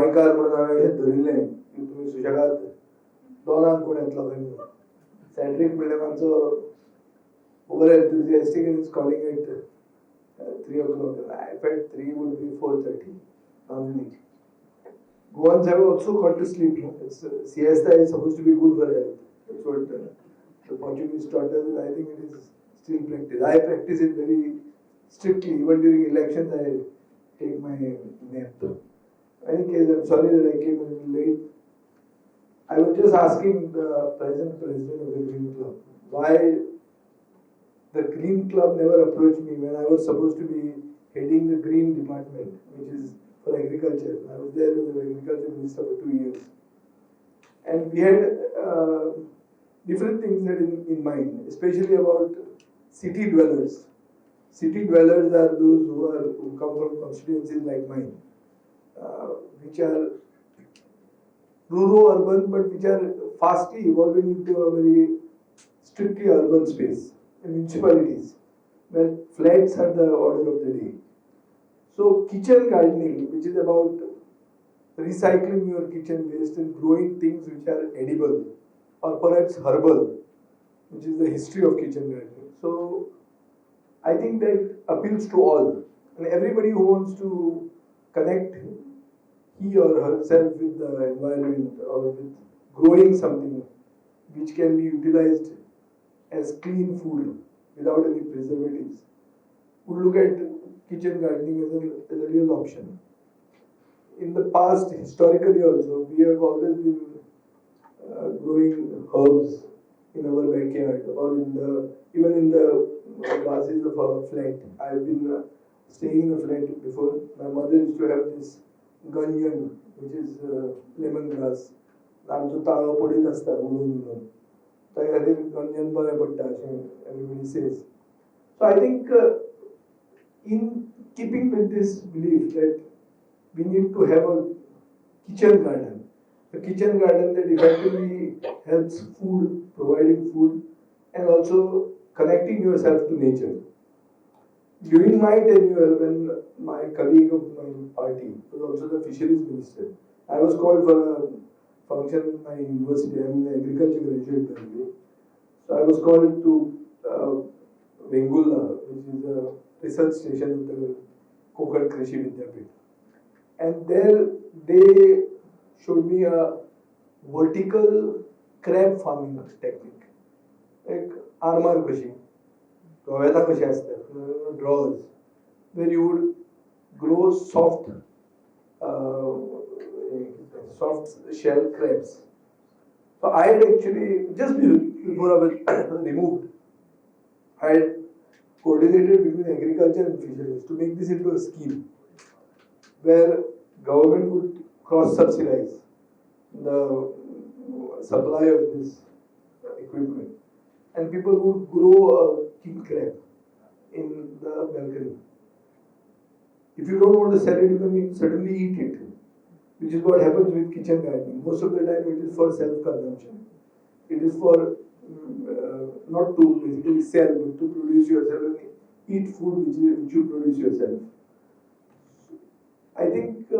गोंयकार म्हणून हांवें अशें धरिल्लें की तुमी सुशेगाद दोनांक कोण येतलो खंय म्हणून. सॅड्रिक म्हणल्यार मातसो over एंथुसियास्टीक and is calling it 3 o'clock. I felt 3 would be 4:30. Goans have also got to sleep. No? Siesta is supposed to be good for health. That's what the Portuguese taught us, and I think it is still practiced. I practice it very strictly. Even during elections, I take my nap. In any case, I'm sorry that I came a little late. I was just asking the present president of the Green Club why the Green Club never approached me when I was supposed to be heading the Green Department, which is for agriculture. I was there as the agriculture minister for 2 years. And we had different things that in mind, especially about city dwellers. City dwellers are those who come from constituencies like mine, which are rural-urban, but which are fastly evolving into a very strictly urban space. Municipalities, where flats are the order of the day. So kitchen gardening, which is about recycling your kitchen waste and growing things which are edible or perhaps herbal, which is the history of kitchen gardening. So I think that appeals to all, and everybody who wants to connect he or herself with the environment or with growing something which can be utilized as clean food without any preservatives, would look at kitchen gardening as a real option. In the past, historically also, we have always been growing herbs in our backyard or even in the vases of our flat. I have been staying in a flat before. My mother used to have this ganyan, which is lemongrass. आमचो ताळो पडीत आसता उलोवन उलोवन. Everybody says. So I think in keeping with this belief that we need to have a kitchen garden, a kitchen garden that effectively helps food, providing food, and also connecting yourself to nature. During my tenure, when my colleague of my party was also the fisheries minister, I was called for a function in my university. I'm an agriculture graduate, by the way. So I was called to Vengula, which is a research station of the Konkan Krishi Vidyapit. And there they showed me a vertical crab farming technique. Like armor kashi, gaveta kashi asतात, drawers, where you would grow soft shell crabs. So I had actually, just before I was removed, I had coordinated between agriculture and fisheries to make this into a scheme where government would cross-subsidize the supply of this equipment and people would grow a king crab in the balcony. If you don't want to sell it, you can certainly eat it, which is what happens with kitchen gardening. Most of the time it is for self-consumption. It is for not to basically sell, but to produce yourself and eat food which you produce yourself. I think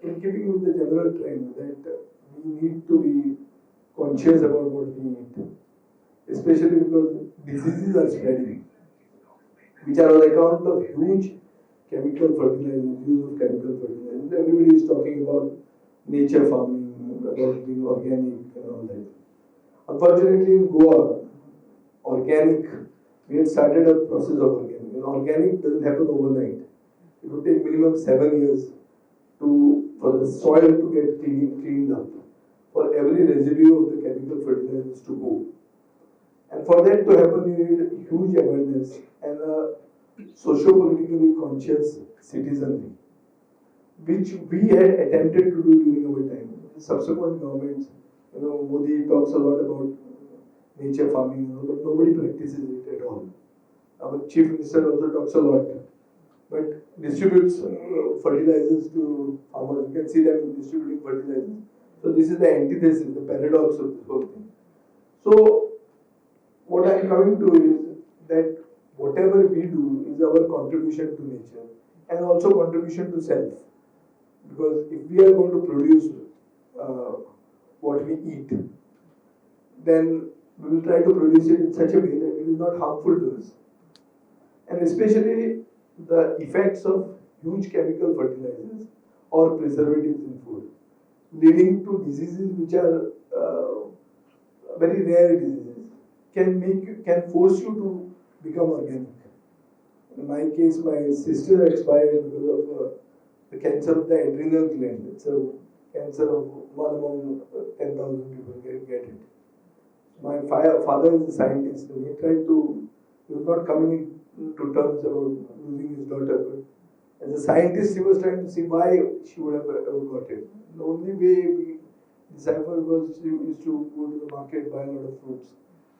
in keeping with the general trend that we need to be conscious about what we eat, especially because diseases are spreading, which are on account of huge chemical fertilizers, use of chemical fertilizers. Everybody is talking about nature farming, about being organic and all that. Unfortunately, in Goa, organic, we had started a process of organic. And organic doesn't happen overnight. It would take minimum 7 years for the soil to get cleaned up, for every residue of the chemical fertilizers to go. And for that to happen, you need huge awareness and a socio-politically conscious citizenry, which we had attempted to do during our time. Subsequent governments, Modi talks a lot about nature farming, but nobody practices it at all. Our chief minister also talks a lot, but distributes fertilizers to farmers. You can see them distributing fertilizers. So this is the antithesis, the paradox of this whole thing. So what I am coming to is that whatever we do is our contribution to nature and also contribution to self. Because if we are going to produce uh, what we eat, then we will try to produce it in such a way that it is not harmful to us. And especially the effects of huge chemical fertilizers or preservatives in food, leading to diseases which are very rare diseases, can force you to become organic. In my case, my sister expired because of the cancer of the adrenal gland. It's a cancer of one among 10,000 people get it. My father is a scientist, and he was not coming to terms about losing his daughter, but as a scientist, he was trying to see why she would have ever got it. The only way we deciphered was she used to go to the market, buy a lot of fruits.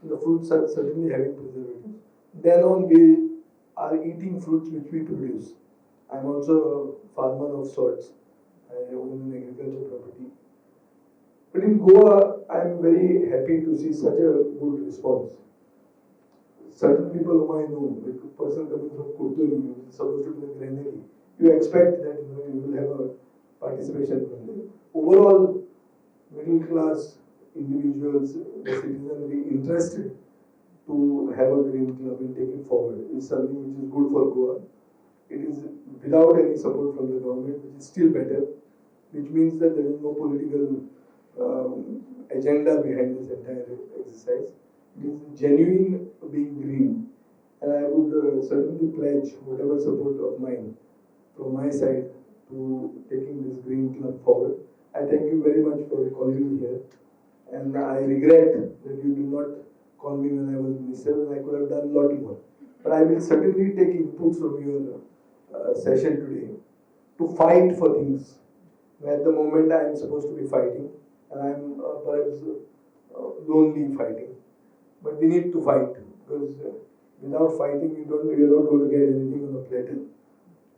And the fruits are certainly having preservatives. Then on, we are eating fruits which we produce. I'm also a farmer of sorts. I own an agriculture property. But in Goa, I'm very happy to see such a good response. Certain people whom I know, like a person coming from Kurturi, who is supposed to be a granary, you expect that you will have a participation from them. Overall, middle class individuals, the citizenry interested to have a green club and take it forward is something which is good for Goa. It is without any support from the government, which is still better, which means that there is no political agenda behind this entire exercise. It is genuine being green, and I would certainly pledge whatever support of mine from my side to taking this green club forward. I thank you very much for calling me here, and I regret that you did not call me when I was minister, and I could have done a lot more. But I will certainly take inputs from your session today to fight for things. At the moment, I am supposed to be fighting, and I am perhaps lonely fighting. But we need to fight because without fighting, you're not going to get anything on the platter,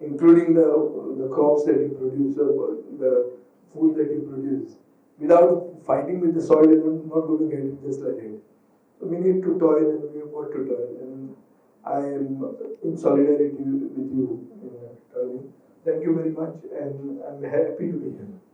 including the crops that you produce, the food that you produce. Without fighting with the soil, you're not going to get it just like it. So we need to toil, and we have got to toil. And I am in solidarity with you in toiling. Thank you very much, and I'm happy to be here.